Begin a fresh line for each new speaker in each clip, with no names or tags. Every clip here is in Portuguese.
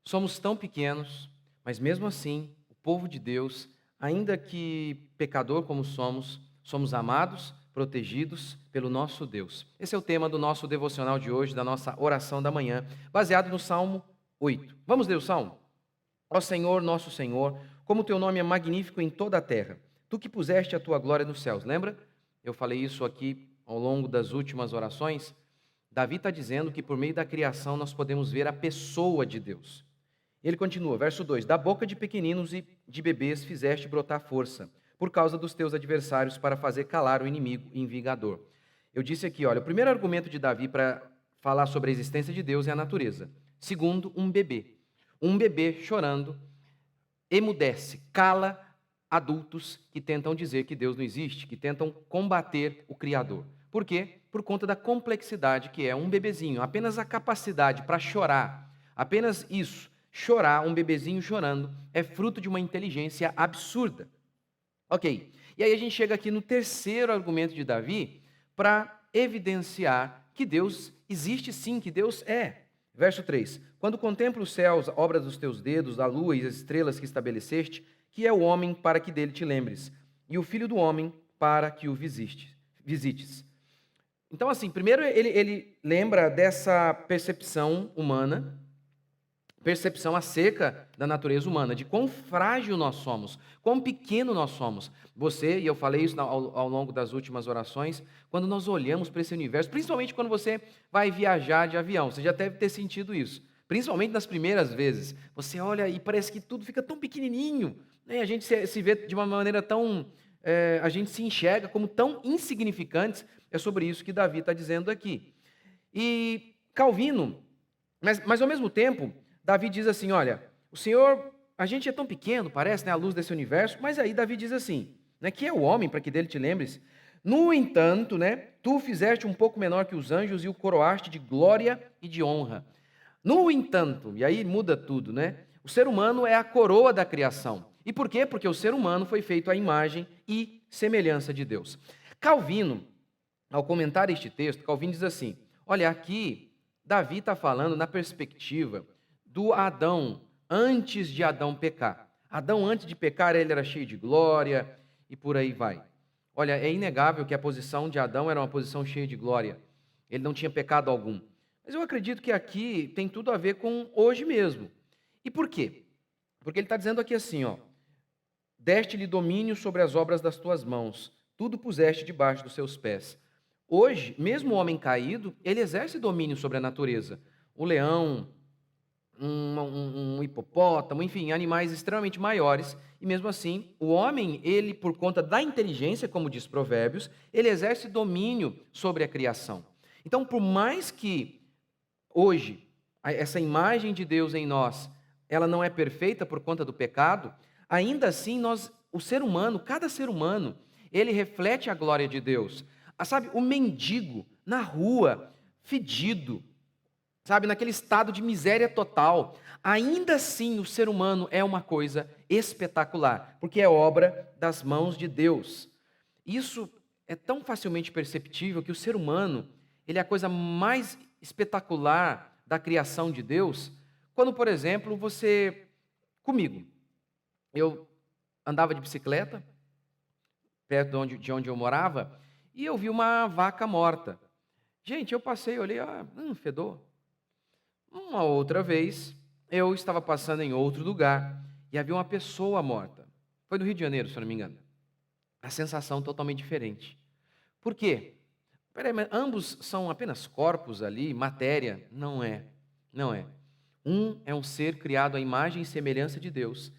Somos tão pequenos, mas mesmo assim, o povo de Deus, ainda que pecador como somos, somos amados, protegidos pelo nosso Deus. Esse é o tema do nosso devocional de hoje, da nossa oração da manhã, baseado no Salmo 8. Vamos ler o Salmo? Ó Senhor, nosso Senhor, como o teu nome é magnífico em toda a terra. Tu que puseste a tua glória nos céus. Lembra? Eu falei isso aqui ao longo das últimas orações. Davi está dizendo que por meio da criação nós podemos ver a pessoa de Deus. Ele continua, verso 2: Da boca de pequeninos e de bebês fizeste brotar força, por causa dos teus adversários, para fazer calar o inimigo e vingador. Eu disse aqui, olha, o primeiro argumento de Davi para falar sobre a existência de Deus é a natureza. Segundo, um bebê. Um bebê chorando emudece, cala adultos que tentam dizer que Deus não existe, que tentam combater o Criador. Por quê? Por conta da complexidade que é um bebezinho. Apenas a capacidade para chorar, apenas isso, chorar, um bebezinho chorando, é fruto de uma inteligência absurda. Ok, e aí a gente chega aqui no terceiro argumento de Davi para evidenciar que Deus existe sim, que Deus é. Verso 3: Quando contemplo os céus, obra dos teus dedos, a lua e as estrelas que estabeleceste, que é o homem para que dele te lembres, e o filho do homem para que o visites. Então, assim, primeiro ele lembra dessa percepção humana, percepção acerca da natureza humana, de quão frágil nós somos, quão pequeno nós somos. Você, e eu falei isso ao longo das últimas orações, quando nós olhamos para esse universo, principalmente quando você vai viajar de avião, você já deve ter sentido isso, principalmente nas primeiras vezes. Você olha e parece que tudo fica tão pequenininho, né? A gente se vê de uma maneira tão... a gente se enxerga como tão insignificantes. É sobre isso que Davi está dizendo aqui. E Calvino, mas ao mesmo tempo, Davi diz assim, olha, o Senhor, a gente é tão pequeno, parece, né, a luz desse universo, mas aí Davi diz assim, né, que é o homem para que dele te lembres. No entanto, né, tu o fizeste um pouco menor que os anjos e o coroaste de glória e de honra. No entanto, e aí muda tudo, né? O ser humano é a coroa da criação. E por quê? Porque o ser humano foi feito à imagem e semelhança de Deus. Calvino, ao comentar este texto, Calvino diz assim, olha, aqui Davi está falando na perspectiva do Adão, antes de Adão pecar. Adão, antes de pecar, ele era cheio de glória e por aí vai. Olha, é inegável que a posição de Adão era uma posição cheia de glória. Ele não tinha pecado algum. Mas eu acredito que aqui tem tudo a ver com hoje mesmo. E por quê? Porque ele está dizendo aqui assim, ó, deste-lhe domínio sobre as obras das tuas mãos, tudo puseste debaixo dos seus pés. Hoje, mesmo o homem caído, ele exerce domínio sobre a natureza. O leão, um hipopótamo, enfim, animais extremamente maiores, e mesmo assim, o homem, ele, por conta da inteligência, como diz Provérbios, ele exerce domínio sobre a criação. Então, por mais que hoje essa imagem de Deus em nós, ela não é perfeita por conta do pecado, ainda assim o ser humano, cada ser humano, ele reflete a glória de Deus. Sabe, o mendigo na rua, fedido, sabe, naquele estado de miséria total, ainda assim o ser humano é uma coisa espetacular, porque é obra das mãos de Deus. Isso é tão facilmente perceptível que o ser humano, ele é a coisa mais espetacular da criação de Deus, quando, por exemplo, comigo, eu andava de bicicleta, perto de onde eu morava, e eu vi uma vaca morta. Gente, eu passei, olhei, fedor. Uma outra vez, eu estava passando em outro lugar e havia uma pessoa morta. Foi no Rio de Janeiro, se eu não me engano. A sensação totalmente diferente. Por quê? Peraí, mas ambos são apenas corpos ali, matéria? Não é. Não é. Um é um ser criado à imagem e semelhança de Deus,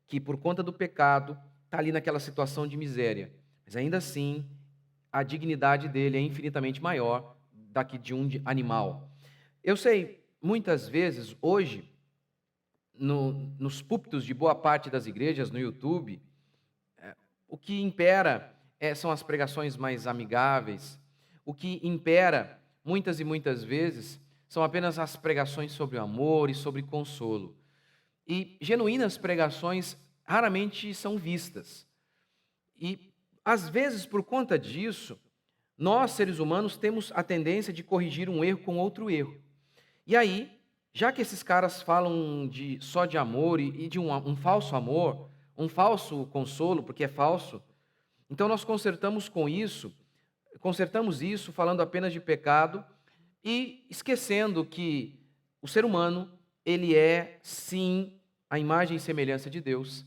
que por conta do pecado está ali naquela situação de miséria. Mas ainda assim, a dignidade dele é infinitamente maior da que de um animal. Eu sei, muitas vezes, hoje, nos púlpitos de boa parte das igrejas, no YouTube, o que impera são as pregações mais amigáveis. O que impera, muitas e muitas vezes, são apenas as pregações sobre o amor e sobre consolo. E genuínas pregações raramente são vistas. E, às vezes, por conta disso, nós, seres humanos, temos a tendência de corrigir um erro com outro erro. E aí, Já que esses caras falam só de amor e de um falso amor, um falso consolo, porque é falso, então nós consertamos isso falando apenas de pecado e esquecendo que o ser humano, ele é sim a imagem e semelhança de Deus.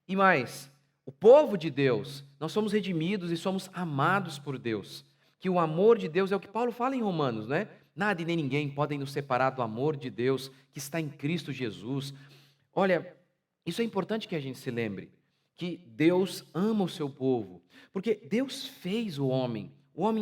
E mais, o povo de Deus, nós somos redimidos e somos amados por Deus. Que o amor de Deus é o que Paulo fala em Romanos, né? Nada e nem ninguém podem nos separar do amor de Deus que está em Cristo Jesus. Olha, isso é importante que a gente se lembre, que Deus ama o seu povo, porque Deus fez o homem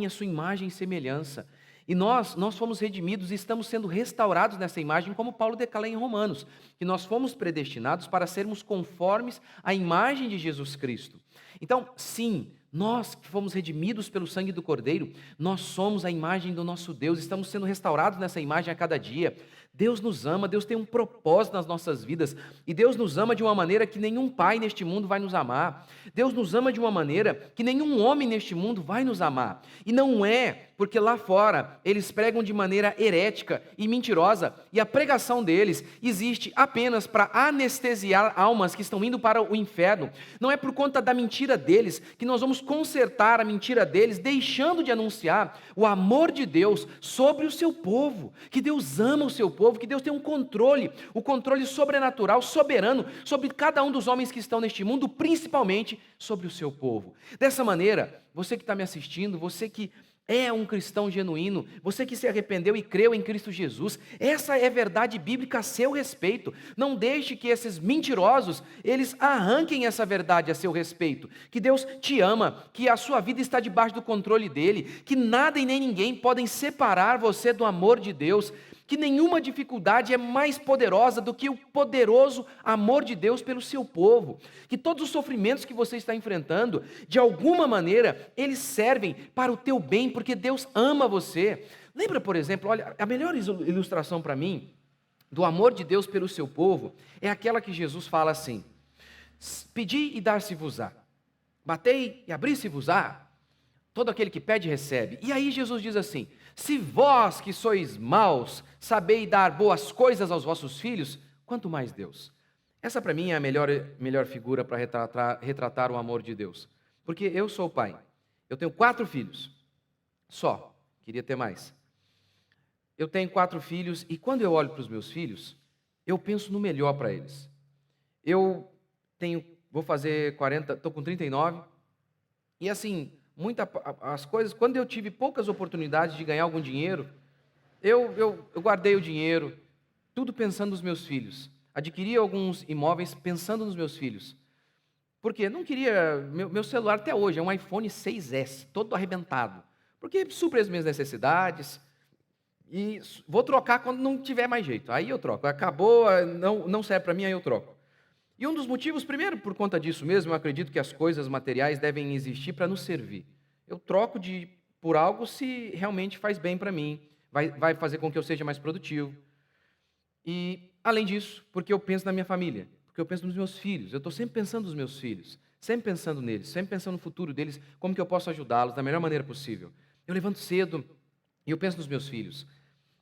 é a sua imagem e semelhança. E nós fomos redimidos e estamos sendo restaurados nessa imagem, como Paulo declara em Romanos, que nós fomos predestinados para sermos conformes à imagem de Jesus Cristo. Então, sim, nós que fomos redimidos pelo sangue do Cordeiro, nós somos a imagem do nosso Deus, estamos sendo restaurados nessa imagem a cada dia. Deus nos ama, Deus tem um propósito nas nossas vidas, e Deus nos ama de uma maneira que nenhum pai neste mundo vai nos amar. Deus nos ama de uma maneira que nenhum homem neste mundo vai nos amar. E não é porque lá fora eles pregam de maneira herética e mentirosa, e a pregação deles existe apenas para anestesiar almas que estão indo para o inferno. Não é por conta da mentira deles que nós vamos consertar a mentira deles, deixando de anunciar o amor de Deus sobre o seu povo, que Deus ama o seu povo, que Deus tem um controle, o controle sobrenatural, soberano, sobre cada um dos homens que estão neste mundo, principalmente sobre o seu povo. Dessa maneira, você que está me assistindo, você que é um cristão genuíno, você que se arrependeu e creu em Cristo Jesus, essa é verdade bíblica a seu respeito. Não deixe que esses mentirosos, eles arranquem essa verdade a seu respeito. Que Deus te ama, que a sua vida está debaixo do controle dele, que nada e nem ninguém podem separar você do amor de Deus, que nenhuma dificuldade é mais poderosa do que o poderoso amor de Deus pelo seu povo, que todos os sofrimentos que você está enfrentando, de alguma maneira, eles servem para o teu bem, porque Deus ama você. Lembra, por exemplo, olha, a melhor ilustração para mim do amor de Deus pelo seu povo é aquela que Jesus fala assim: pedi e dar-se-vos-á, batei e abrir-se-vos-á, todo aquele que pede recebe. E aí Jesus diz assim: se vós que sois maus, sabeis dar boas coisas aos vossos filhos, quanto mais Deus. Essa para mim é a melhor figura para retratar o amor de Deus. Porque eu sou pai, eu tenho 4 filhos, só, queria ter mais. Eu tenho 4 filhos e quando eu olho para os meus filhos, eu penso no melhor para eles. Vou fazer 40, estou com 39, e assim, as coisas, quando eu tive poucas oportunidades de ganhar algum dinheiro, eu guardei o dinheiro, tudo pensando nos meus filhos. Adquiri alguns imóveis pensando nos meus filhos. Porque não queria, meu celular até hoje é um iPhone 6S, todo arrebentado. Porque supre as minhas necessidades e vou trocar quando não tiver mais jeito. Aí eu troco. Acabou, não serve para mim, aí eu troco. E um dos motivos, primeiro, por conta disso mesmo, eu acredito que as coisas materiais devem existir para nos servir. Eu troco por algo se realmente faz bem para mim, vai fazer com que eu seja mais produtivo. E, além disso, porque eu penso na minha família, porque eu penso nos meus filhos, eu estou sempre pensando nos meus filhos, sempre pensando neles, sempre pensando no futuro deles, como que eu posso ajudá-los da melhor maneira possível. Eu levanto cedo e eu penso nos meus filhos.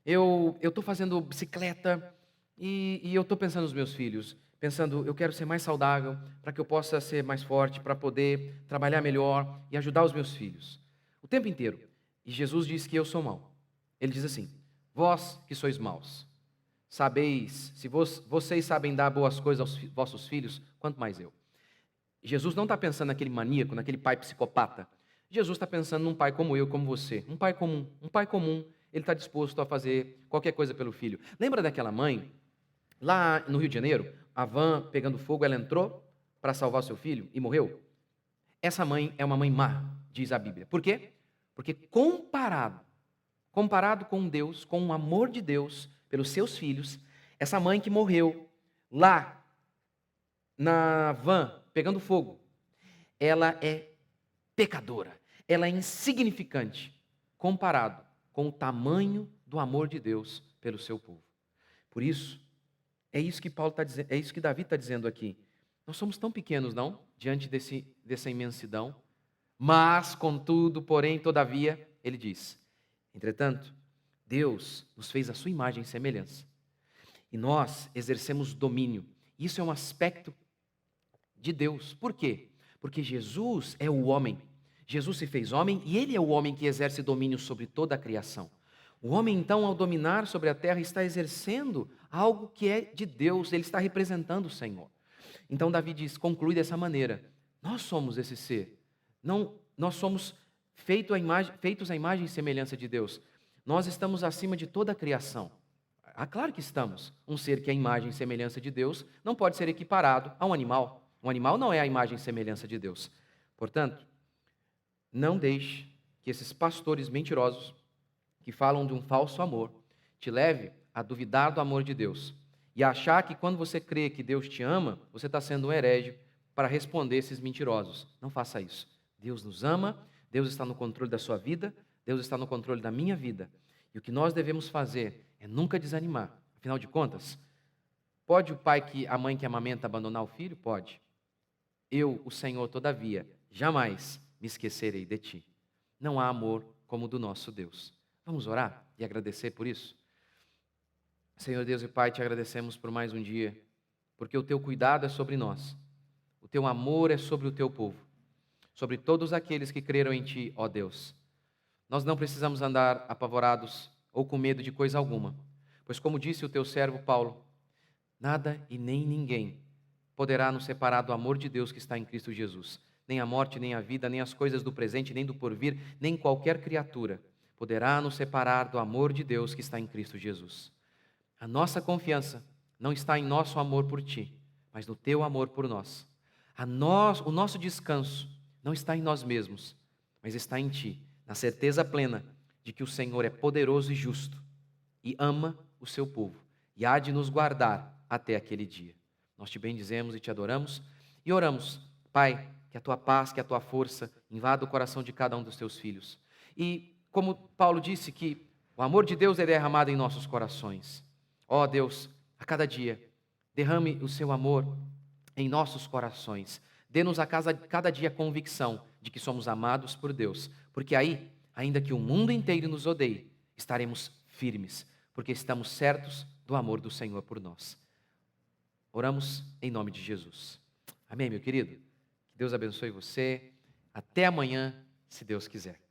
Eu estou fazendo bicicleta e eu estou pensando nos meus filhos. Pensando, eu quero ser mais saudável, para que eu possa ser mais forte, para poder trabalhar melhor e ajudar os meus filhos. O tempo inteiro. E Jesus diz que eu sou mau. Ele diz assim: vós que sois maus, sabeis, se vocês sabem dar boas coisas aos vossos filhos, quanto mais eu. Jesus não está pensando naquele maníaco, naquele pai psicopata. Jesus está pensando num pai como eu, como você. Um pai comum. Um pai comum, ele está disposto a fazer qualquer coisa pelo filho. Lembra daquela mãe, lá no Rio de Janeiro? A van pegando fogo, ela entrou para salvar seu filho e morreu. Essa mãe é uma mãe má, diz a Bíblia. Por quê? Porque comparado com Deus, com o amor de Deus pelos seus filhos, essa mãe que morreu lá na van pegando fogo, ela é pecadora, ela é insignificante comparado com o tamanho do amor de Deus pelo seu povo. Por isso, é isso que Paulo está dizendo, é isso que Davi está dizendo aqui. Nós somos tão pequenos, não? Diante dessa imensidão. Mas, contudo, porém, todavia, ele diz: entretanto, Deus nos fez a sua imagem e semelhança. E nós exercemos domínio. Isso é um aspecto de Deus. Por quê? Porque Jesus é o homem. Jesus se fez homem e ele é o homem que exerce domínio sobre toda a criação. O homem, então, ao dominar sobre a terra, está exercendo algo que é de Deus, ele está representando o Senhor. Então, Davi conclui dessa maneira: nós somos esse ser. Não, nós somos feitos à imagem e semelhança de Deus. Nós estamos acima de toda a criação. Ah, claro que estamos. Um ser que é a imagem e semelhança de Deus não pode ser equiparado a um animal. Um animal não é a imagem e semelhança de Deus. Portanto, não deixe que esses pastores mentirosos que falam de um falso amor te leve a duvidar do amor de Deus e a achar que quando você crê que Deus te ama, você está sendo um herege para responder esses mentirosos. Não faça isso. Deus nos ama, Deus está no controle da sua vida, Deus está no controle da minha vida. E o que nós devemos fazer é nunca desanimar. Afinal de contas, pode a mãe que amamenta abandonar o filho? Pode. Eu, o Senhor, todavia, jamais me esquecerei de ti. Não há amor como o do nosso Deus. Vamos orar e agradecer por isso? Senhor Deus e Pai, te agradecemos por mais um dia, porque o teu cuidado é sobre nós, o teu amor é sobre o teu povo, sobre todos aqueles que creram em ti, ó Deus. Nós não precisamos andar apavorados ou com medo de coisa alguma, pois como disse o teu servo Paulo, nada e nem ninguém poderá nos separar do amor de Deus que está em Cristo Jesus. Nem a morte, nem a vida, nem as coisas do presente, nem do porvir, nem qualquer criatura poderá nos separar do amor de Deus que está em Cristo Jesus. A nossa confiança não está em nosso amor por ti, mas no teu amor por nós. O nosso descanso não está em nós mesmos, mas está em ti, na certeza plena de que o Senhor é poderoso e justo e ama o seu povo e há de nos guardar até aquele dia. Nós te bendizemos e te adoramos e oramos, Pai, que a tua paz, que a tua força invada o coração de cada um dos teus filhos. E como Paulo disse, que o amor de Deus é derramado em nossos corações. Ó Deus, a cada dia, derrame o seu amor em nossos corações. Dê-nos a cada dia a convicção de que somos amados por Deus. Porque aí, ainda que o mundo inteiro nos odeie, estaremos firmes, porque estamos certos do amor do Senhor por nós. Oramos em nome de Jesus. Amém, meu querido? Que Deus abençoe você. Até amanhã, se Deus quiser.